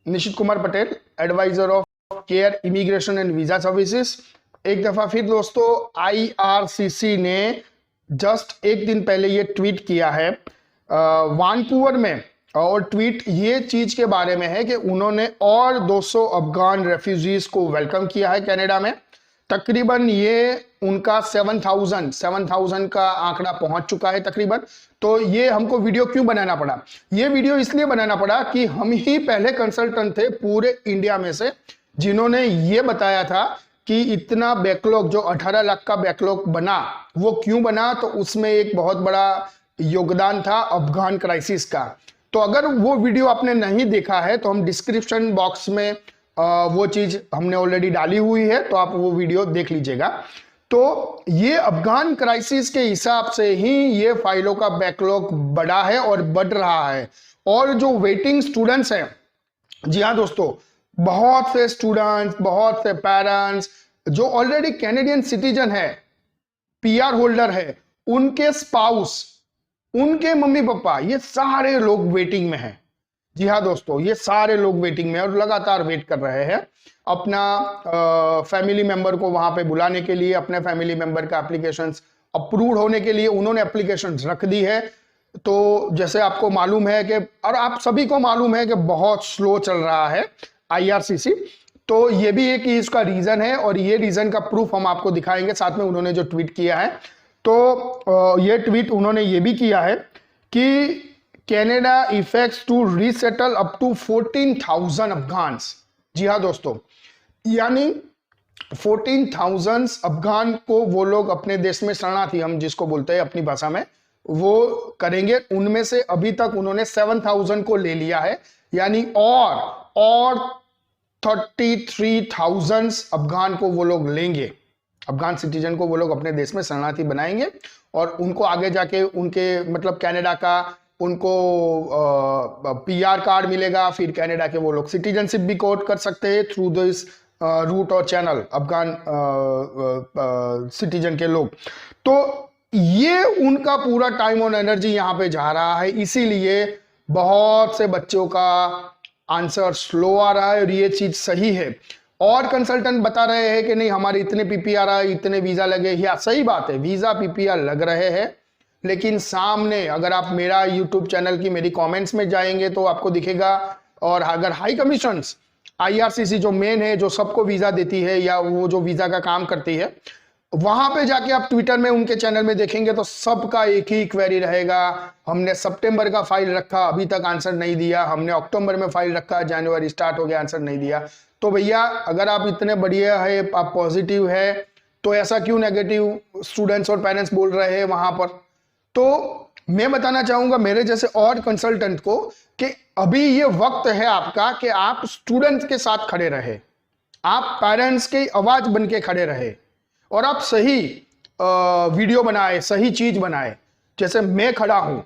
Nishit Kumar Patel, adviser of care immigration and visa services. एक दफा फिर दोस्तों आईआरसीसी ने जस्ट एक दिन पहले ये ट्वीट किया है वानकूवर में, और ट्वीट ये चीज के बारे में है कि उन्होंने और 200 अफगान रेफ्यूजीज को वेलकम किया है कनाडा में। तकरीबन ये उनका 7,000 का आंकड़ा पहुंच चुका है तकरीबन। तो ये हमको वीडियो क्यों बनाना पड़ा? ये वीडियो इसलिए बनाना पड़ा कि हम ही पहले कंसल्टेंट थे पूरे इंडिया में से जिन्होंने ये बताया था कि इतना बैकलॉग, जो 18 लाख का बैकलॉग बना, वो क्यों बना? तो उसमें एक बहुत बड़ा योगदान था अफगान क्राइसिस का। तो अगर वो वीडियो आपने नहीं देखा है तो हम डिस्क्रिप्शन बॉक्स में वो चीज हमने ऑलरेडी डाली हुई है, तो आप वो वीडियो देख लीजिएगा। तो ये अफगान क्राइसिस के हिसाब से ही ये फाइलों का बैकलॉग बढ़ा है और बढ़ रहा है। और जो वेटिंग स्टूडेंट्स हैं, जी हाँ दोस्तों, बहुत से स्टूडेंट्स, बहुत से पेरेंट्स जो ऑलरेडी कैनेडियन सिटीजन है, पीआर होल्डर है, उनके स्पाउस, उनके मम्मी पापा, ये सारे लोग वेटिंग में हैं। जी हाँ दोस्तों, ये सारे लोग वेटिंग में और लगातार वेट कर रहे हैं अपना फैमिली मेंबर को वहां पे बुलाने के लिए, अपने फैमिली मेंबर का एप्लीकेशंस अप्रूव होने के लिए उन्होंने एप्लीकेशंस रख दी है। तो जैसे आपको मालूम है कि, और आप सभी को मालूम है कि बहुत स्लो चल रहा है आईआरसीसी, तो ये भी एक इसका रीजन है और ये रीजन का प्रूफ हम आपको दिखाएंगे साथ में उन्होंने जो ट्वीट किया है। तो ये ट्वीट उन्होंने ये भी किया है कि Canada effects to resettle up to 14,000 Afghans. जी हाँ दोस्तों, यानी 14,000 अफगान को वो लोग अपने देश में शरणार्थी, हम जिसको बोलते हैं अपनी भाषा में, वो करेंगे। उनमें से अभी तक उन्होंने 7,000 को ले लिया है, यानी और 33,000 अफगान को वो लोग लेंगे, अफगान सिटीजन को वो लोग अपने देश में शरणार्थी बनाएंगे और उनको आगे जाके उनके मतलब कनाडा का उनको पीआर कार्ड मिलेगा, फिर कनाडा के वो लोग सिटीजनशिप भी कोट कर सकते हैं थ्रू दिस रूट और चैनल, अफगान सिटीजन के लोग। तो ये उनका पूरा टाइम और एनर्जी यहाँ पे जा रहा है, इसीलिए बहुत से बच्चों का आंसर स्लो आ रहा है और ये चीज सही है। और कंसल्टेंट बता रहे हैं कि नहीं हमारे इतने पीपीआर आए, इतने वीजा लगे, या सही बात है, वीजा पीपीआर लग रहे हैं, लेकिन सामने अगर आप मेरा यूट्यूब चैनल की मेरी कमेंट्स में जाएंगे तो आपको दिखेगा। और अगर हाई कमीशंस, आईआरसीसी जो मेन है, जो सबको वीजा देती है या वो जो वीजा का काम करती है, वहां पे जाके आप ट्विटर में उनके चैनल में देखेंगे तो सबका एक ही क्वेरी रहेगा, हमने सितंबर का फाइल रखा अभी तक आंसर नहीं दिया, हमने अक्टूबर में फाइल रखा जनवरी स्टार्ट हो गया आंसर नहीं दिया। तो भैया अगर आप इतने बढ़िया है, आप पॉजिटिव है, तो ऐसा क्यों नेगेटिव स्टूडेंट्स और पेरेंट्स बोल रहे हैं वहां पर? तो मैं बताना चाहूंगा मेरे जैसे और कंसल्टेंट को कि अभी ये वक्त है आपका कि आप स्टूडेंट्स के साथ खड़े रहे, आप पेरेंट्स की आवाज बन के खड़े रहे और आप सही वीडियो बनाए, सही चीज बनाए। जैसे मैं खड़ा हूं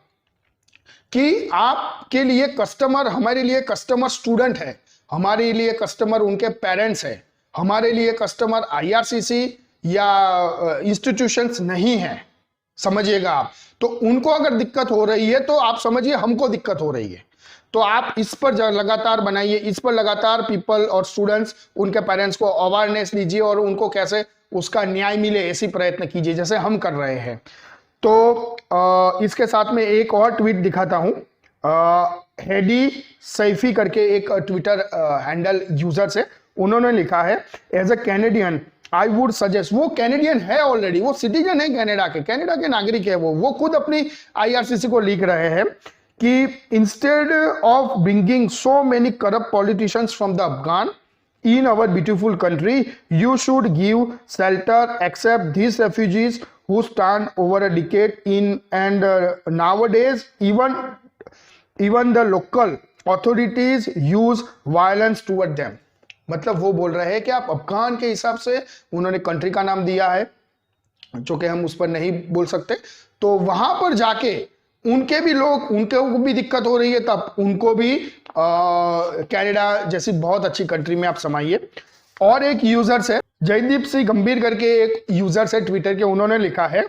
कि आपके लिए कस्टमर, हमारे लिए कस्टमर स्टूडेंट है, हमारे लिए कस्टमर उनके पेरेंट्स है, हमारे लिए कस्टमर आईआरसीसी या इंस्टीट्यूशंस नहीं है, समझिएगा आप। तो उनको अगर दिक्कत हो रही है तो आप समझिए हमको दिक्कत हो रही है। तो आप इस पर लगातार बनाइए, इस पर लगातार पीपल और स्टूडेंट्स, उनके पेरेंट्स को अवेयरनेस दीजिए और उनको कैसे उसका न्याय मिले ऐसी प्रयत्न कीजिए जैसे हम कर रहे हैं। तो इसके साथ में एक और ट्वीट दिखाता हूं। हेडी सैफी करके एक ट्विटर हैंडल यूजर से उन्होंने लिखा है, as a Canadian I would suggest, वो कैनेडियन है ऑलरेडी, वो सिटीजन है कनाडा के नागरिक है, वो खुद अपनी आईआरसीसी को लिख रहे हैं कि instead of bringing so many corrupt politicians from the Afghan in our beautiful country, you should give shelter except these refugees who stand over a decade in, and nowadays even the local authorities use violence toward them। मतलब वो बोल रहे हैं कि आप अफगान के हिसाब से, उन्होंने कंट्री का नाम दिया है जो कि हम उस पर नहीं बोल सकते, तो वहां पर जाके उनके भी लोग, उनको भी दिक्कत हो रही है, तब उनको भी कनाडा जैसी बहुत अच्छी कंट्री में आप समाइए। और एक यूजर से, जयदीप सिंह गंभीर करके एक यूजर से ट्विटर के, उन्होंने लिखा है,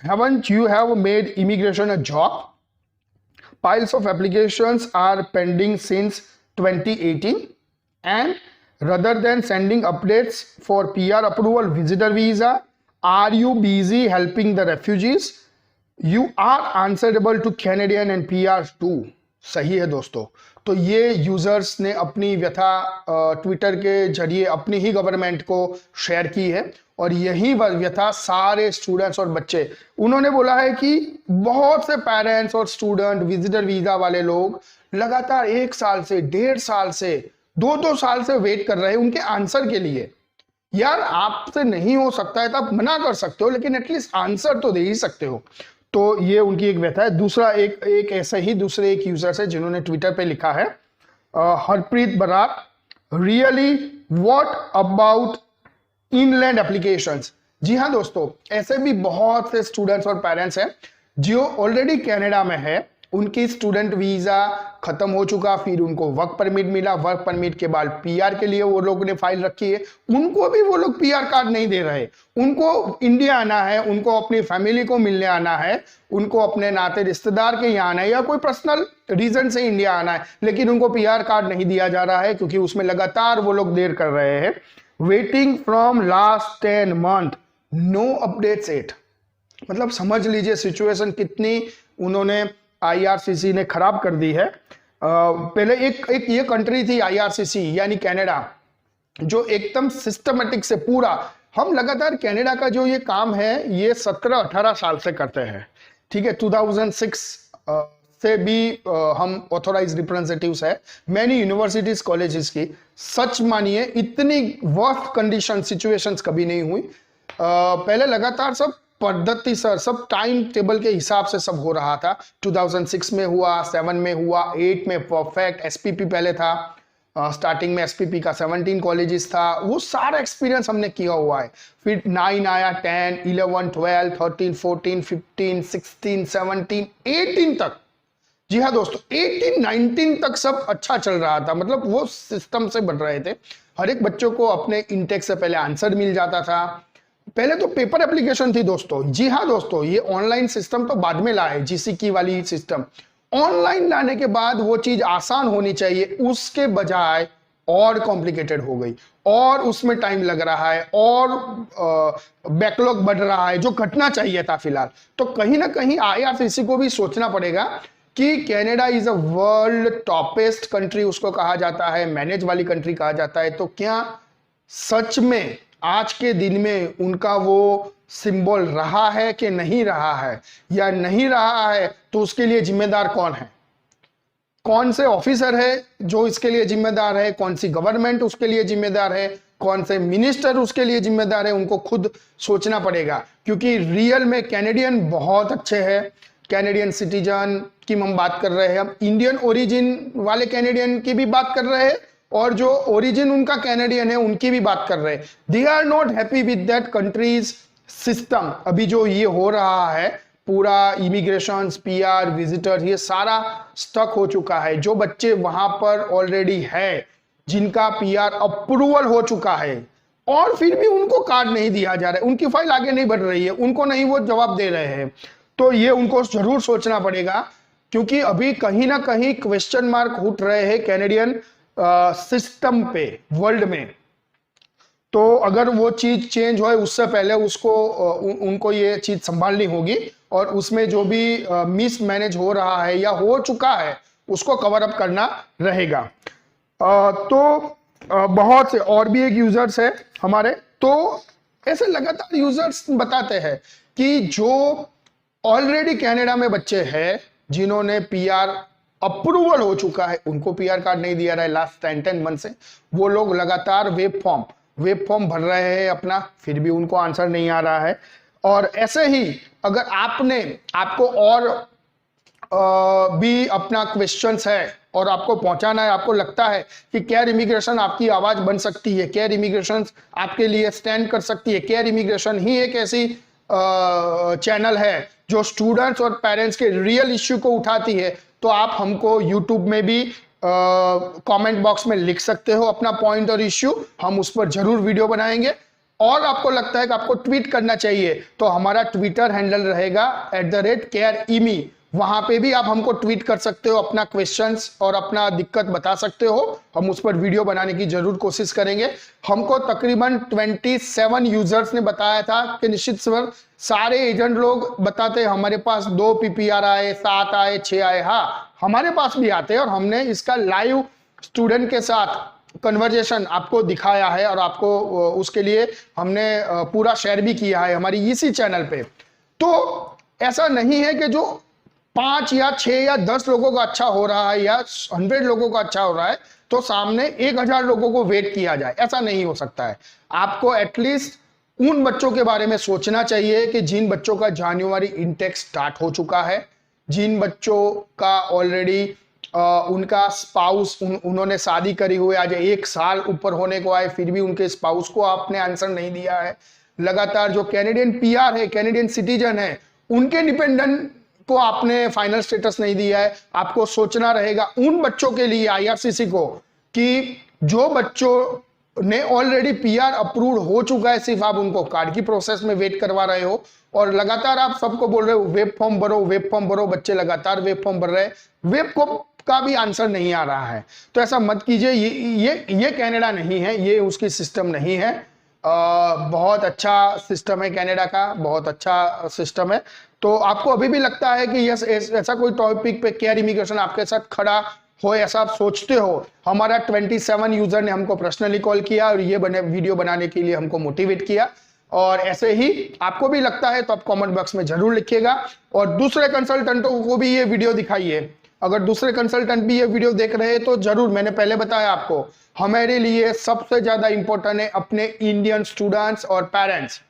haven't you have made immigration a job? Piles of applications are pending since 2018 and rather than sending updates for PR approval visitor visa, are you busy helping the refugees? You are answerable to Canadian and PRs too. सही है दोस्तों। तो ये users ने अपनी व्यथा Twitter के जरिए अपनी ही गवर्नमेंट को शेयर की है और यही व्यथा सारे स्टूडेंट्स और बच्चे, उन्होंने बोला है कि बहुत से पेरेंट्स और स्टूडेंट विजिटर वीजा वाले लोग लगातार 1 साल से 1.5 साल से 2 साल से वेट कर रहे हैं उनके आंसर के लिए। यार आपसे नहीं हो सकता है तो आप मना कर सकते हो, लेकिन एटलीस्ट आंसर तो दे ही सकते हो। तो ये उनकी एक व्यथा है। दूसरा एक ऐसे ही दूसरे एक यूजर है जिन्होंने ट्विटर पे लिखा है, Harpreet Brar, really what about inland applications. जी हाँ दोस्तों, ऐसे भी बहुत से स्टूडेंट्स और पेरेंट्स हैं जो ऑलरेडी कनाडा में है, उनकी स्टूडेंट वीजा खत्म हो चुका, फिर उनको वर्क परमिट मिला, वर्क परमिट के बाद पीआर के लिए वो लोग ने फाइल रखी है, उनको भी वो लोग पीआर कार्ड नहीं दे रहे। उनको इंडिया आना है, उनको अपनी फैमिली को मिलने आना है, उनको अपने नाते रिश्तेदार के यहाँ आना है या कोई पर्सनल रीजन से इंडिया आना है, लेकिन उनको पीआर कार्ड नहीं दिया जा रहा है क्योंकि उसमें लगातार वो लोग देर कर रहे हैं। Waiting from last 10 month, no updates yet. मतलब समझ लीजिए सिचुएशन कितनी उन्होंने आईआरसीसी ने खराब कर दी है। पहले एक ये कंट्री थी आईआरसीसी यानी कनाडा, जो एकदम सिस्टमेटिक से पूरा, हम लगातार कनाडा का जो ये काम है ये 17-18 साल से करते हैं, ठीक है। 2006 से भी हम ऑथोराइज रिप्रेजेंटेटिव्स है मैनी यूनिवर्सिटीज कॉलेजेस की। सच मानिए इतनी वर्स्ट कंडीशन सिचुएशंस कभी नहीं हुई। पहले लगातार सब पद्धति सर सब टाइम टेबल के हिसाब से सब हो रहा था। 2006 में हुआ, 7 में हुआ, 8 में परफेक्ट, एसपीपी पहले था, स्टार्टिंग में एसपीपी का 17 कॉलेजेस था, वो सारा एक्सपीरियंस हमने किया हुआ है। फिर 9 आया, 10, 11, 12, 13, 14, 15, 16, 17, 18 तक। जी हाँ दोस्तों, 18, 19 तक सब अच्छा चल रहा था, मतलब वो सिस्टम से बढ़ रहे थे। हर एक बच्चों को अपने इंटेक से पहले आंसर मिल जाता था। पहले तो पेपर एप्लीकेशन थी दोस्तों। जी हाँ दोस्तों, ये ऑनलाइन सिस्टम तो बाद में लाए, जीसीकी वाली सिस्टम। ऑनलाइन लाने के बाद वो चीज आसान होनी चाहिए, उसके बजाय और कॉम्प्लिकेटेड हो गई और उसमें टाइम लग रहा है और बैकलॉग बढ़ रहा है जो घटना चाहिए था फिलहाल। तो कहीं ना कहीं आईआरसीसी को भी सोचना पड़ेगा कि Canada is a world toppest country, उसको कहा जाता है, मैनेज वाली कंट्री कहा जाता है। तो क्या सच में आज के दिन में उनका वो सिंबल रहा है कि नहीं रहा है, या नहीं रहा है तो उसके लिए जिम्मेदार कौन है, कौन से ऑफिसर है जो इसके लिए जिम्मेदार है, कौन सी गवर्नमेंट उसके लिए जिम्मेदार है, कौन से मिनिस्टर उसके लिए जिम्मेदार है, उनको खुद सोचना पड़ेगा। क्योंकि रियल में कैनेडियन बहुत अच्छे हैं, कैनेडियन सिटीजन की हम बात कर रहे हैं, हम इंडियन ओरिजिन वाले कैनेडियन की भी बात कर रहे हैं और जो ओरिजिन उनका कैनेडियन है उनकी भी बात कर रहे हैं। They are not happy with that country's system. अभी जो ये हो रहा है पूरा इमिग्रेशन, पीआर, विजिटर, ये सारा स्टक हो चुका है। जो बच्चे वहां पर ऑलरेडी है, जिनका पीआर अप्रूवल हो चुका है और फिर भी उनको कार्ड नहीं दिया जा रहा है, उनकी फाइल आगे नहीं बढ़ रही है, उनको नहीं वो जवाब दे रहे हैं, तो ये उनको जरूर सोचना पड़ेगा। क्योंकि अभी कहीं ना कहीं क्वेश्चन मार्क उठ रहे हैं कैनेडियन सिस्टम पे वर्ल्ड में। तो अगर वो चीज चेंज हो उससे पहले उसको उनको ये चीज संभालनी होगी और उसमें जो भी मिस मैनेज हो रहा है या हो चुका है उसको कवर अप करना रहेगा। तो बहुत से और भी एक यूजर्स है हमारे, तो ऐसे लगातार यूजर्स बताते हैं कि जो ऑलरेडी कनाडा में बच्चे हैं जिन्होंने पीआर अप्रूवल हो चुका है, उनको पीआर कार्ड नहीं दिया रहा है लास्ट 10 मंथ से, वो लोग लगातार वेब फॉर्म भर रहे हैं अपना, फिर भी उनको आंसर नहीं आ रहा है। और ऐसे ही अगर आपको और भी अपना क्वेश्चंस है और आपको पहुंचाना है, आपको लगता है कि केयर इमिग्रेशन आपकी आवाज बन सकती है, केयर इमिग्रेशन आपके लिए स्टैंड कर सकती है, केयर इमिग्रेशन ही एक ऐसी चैनल है जो स्टूडेंट्स और पेरेंट्स के रियल इश्यू को उठाती है, तो आप हमको यूट्यूब में भी कमेंट बॉक्स में लिख सकते हो अपना पॉइंट और इश्यू, हम उस पर जरूर वीडियो बनाएंगे। और आपको लगता है कि आपको ट्वीट करना चाहिए तो हमारा ट्विटर हैंडल रहेगा @careimi, वहां पे भी आप हमको ट्वीट कर सकते हो, अपना क्वेश्चंस और अपना दिक्कत बता सकते हो। हम उस पर वीडियो बनाने की जरूर कोशिश करेंगे। हमको तकरीबन 27 यूजर्स ने बताया था कि निश्चित स्वर सारे एजेंट लोग बताते हैं हमारे पास 2 PPR आए, 7 आए, 6 आए। हाँ, हमारे पास भी आते हैं और हमने इसका लाइव स्टूडेंट के साथ कन्वर्जेशन आपको दिखाया है और आपको उसके लिए हमने पूरा शेयर भी किया है हमारी इसी चैनल पे। तो ऐसा नहीं है कि जो 5 या 6 या 10 लोगों का अच्छा हो रहा है या 100 लोगों का अच्छा हो रहा है तो सामने 1000 लोगों को वेट किया जाए, ऐसा नहीं हो सकता है। आपको एटलीस्ट उन बच्चों के बारे में सोचना चाहिए कि जिन बच्चों का जनवरी इनटेक स्टार्ट हो चुका है, जिन बच्चों का ऑलरेडी उनका स्पाउस उन्होंने शादी करी हुई, आज 1 साल ऊपर होने को आए, फिर भी उनके स्पाउस को आपने आंसर नहीं दिया है। लगातार जो कैनेडियन PR है, कैनेडियन सिटीजन है, उनके डिपेंडेंट को आपने फाइनल स्टेटस नहीं दिया है। आपको सोचना रहेगा उन बच्चों के लिए IRCC को कि जो बच्चों ने ऑलरेडी PR अप्रूव्ड हो चुका है, सिर्फ आप उनको कार्ड की प्रोसेस में वेट करवा रहे हो और लगातार आप सबको बोल रहे हो वेब फॉर्म भरो, वेब फॉर्म भरो। बच्चे लगातार वेब फॉर्म भर रहे हैं, वेब का भी आंसर नहीं आ रहा है। तो ऐसा मत कीजिए, ये कनाडा नहीं है, ये उसकी सिस्टम नहीं है। बहुत अच्छा सिस्टम है कनाडा का, बहुत अच्छा सिस्टम है। तो आपको अभी भी लगता है कि यस ऐसा कोई टॉपिक पे केयर इमिग्रेशन आपके साथ खड़ा हो, ऐसा आप सोचते हो, हमारा 27 यूजर ने हमको पर्सनली कॉल किया और ये वीडियो बनाने के लिए हमको मोटिवेट किया। और ऐसे ही आपको भी लगता है तो आप कमेंट बॉक्स में जरूर लिखिएगा और दूसरे कंसल्टेंटों को भी ये वीडियो दिखाइए। अगर दूसरे कंसल्टेंट भी ये वीडियो देख रहे हैं तो जरूर, मैंने पहले बताया आपको, हमारे लिए सबसे ज्यादा इंपॉर्टेंट है अपने इंडियन स्टूडेंट्स और पेरेंट्स।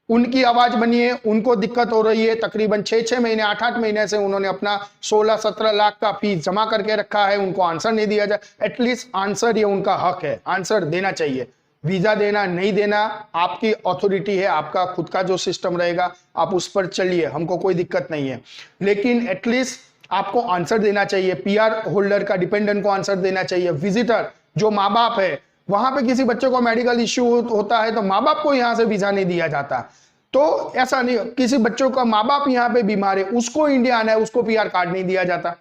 उनकी आवाज बनिए, उनको दिक्कत हो रही है, तकरीबन 6-6 महीने 8-8 महीने से उन्होंने अपना 16-17 लाख का फीस जमा करके रखा है, उनको आंसर नहीं दिया जाए। एटलीस्ट आंसर, ये उनका हक है, आंसर देना चाहिए। वीजा देना नहीं देना आपकी अथॉरिटी है, आपका खुद का जो सिस्टम रहेगा आप उस पर चलिए, हमको कोई दिक्कत नहीं है, लेकिन एटलीस्ट आपको आंसर देना चाहिए। PR होल्डर का डिपेंडेंट को आंसर देना चाहिए। विजिटर जो माँ बाप है, वहां पे किसी बच्चे को मेडिकल इश्यू होता है तो माँ बाप को यहाँ से वीजा नहीं दिया जाता। तो ऐसा नहीं, किसी बच्चों का माँ बाप यहाँ पे बीमार है, उसको इंडिया आना है, उसको PR कार्ड नहीं दिया जाता।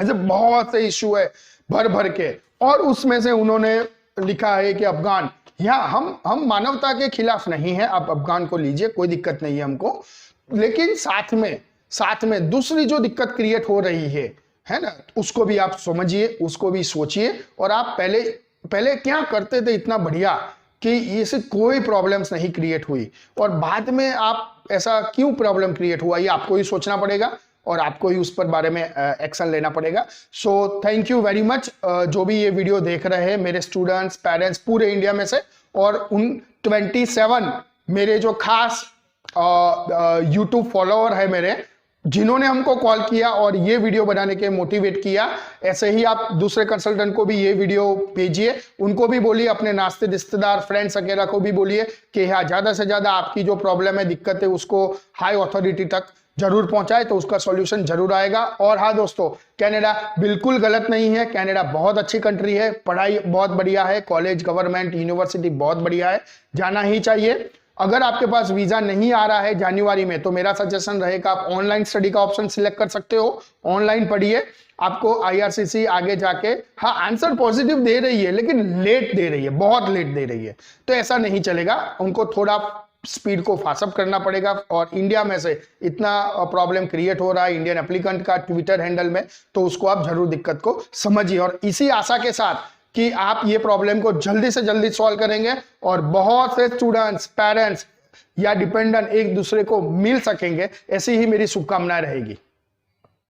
ऐसे बहुत से इश्यू है भर भर के। और उसमें से उन्होंने लिखा है कि अफगान, यहाँ हम मानवता के खिलाफ नहीं है, आप अफगान को लीजिए, कोई दिक्कत नहीं है हमको, लेकिन साथ में दूसरी जो दिक्कत क्रिएट हो रही है ना, उसको भी आप समझिए, उसको भी सोचिए। और आप पहले क्या करते थे इतना बढ़िया कि इससे कोई प्रॉब्लम्स नहीं क्रिएट हुई, और बाद में आप ऐसा क्यों प्रॉब्लम क्रिएट हुआ, ये आपको ही सोचना पड़ेगा और आपको ही उस पर बारे में एक्शन लेना पड़ेगा। So thank you very much जो भी ये वीडियो देख रहे हैं, मेरे स्टूडेंट्स, पेरेंट्स पूरे इंडिया में से, और उन 27 मेरे जो खास यूट्यूब फॉलोअर है मेरे, जिन्होंने हमको कॉल किया और ये वीडियो बनाने के मोटिवेट किया। ऐसे ही आप दूसरे कंसल्टेंट को भी ये वीडियो भेजिए, उनको भी बोलिए, अपने नाश्ते रिश्तेदार फ्रेंड्स वगैरह को भी बोलिए कि हाँ, ज्यादा से ज्यादा आपकी जो प्रॉब्लम है, दिक्कत है, उसको हाई अथॉरिटी तक जरूर पहुंचाए, तो उसका सॉल्यूशन जरूर आएगा। और हाँ दोस्तों, कनाडा बिल्कुल गलत नहीं है, कनाडा बहुत अच्छी कंट्री है, पढ़ाई बहुत बढ़िया है, कॉलेज, गवर्नमेंट, यूनिवर्सिटी बहुत बढ़िया है, जाना ही चाहिए। अगर आपके पास वीजा नहीं आ रहा है जनवरी में, तो मेरा सजेशन रहेगा आप ऑनलाइन स्टडी का ऑप्शन सिलेक्ट कर सकते हो। ऑनलाइन पढ़िए, आपको IRCC आगे जाके, हाँ आंसर पॉजिटिव दे रही है लेकिन लेट दे रही है, बहुत लेट दे रही है, तो ऐसा नहीं चलेगा, उनको थोड़ा स्पीड को फास्टअप करना पड़ेगा। और इंडिया में से इतना प्रॉब्लम क्रिएट हो रहा है इंडियन एप्लीकेंट का ट्विटर हैंडल में, तो उसको आप जरूर दिक्कत को समझिए। और इसी आशा के साथ कि आप ये प्रॉब्लम को जल्दी से जल्दी सॉल्व करेंगे और बहुत से स्टूडेंट्स, पेरेंट्स या डिपेंडेंट एक दूसरे को मिल सकेंगे, ऐसी ही मेरी शुभकामनाएं रहेगी।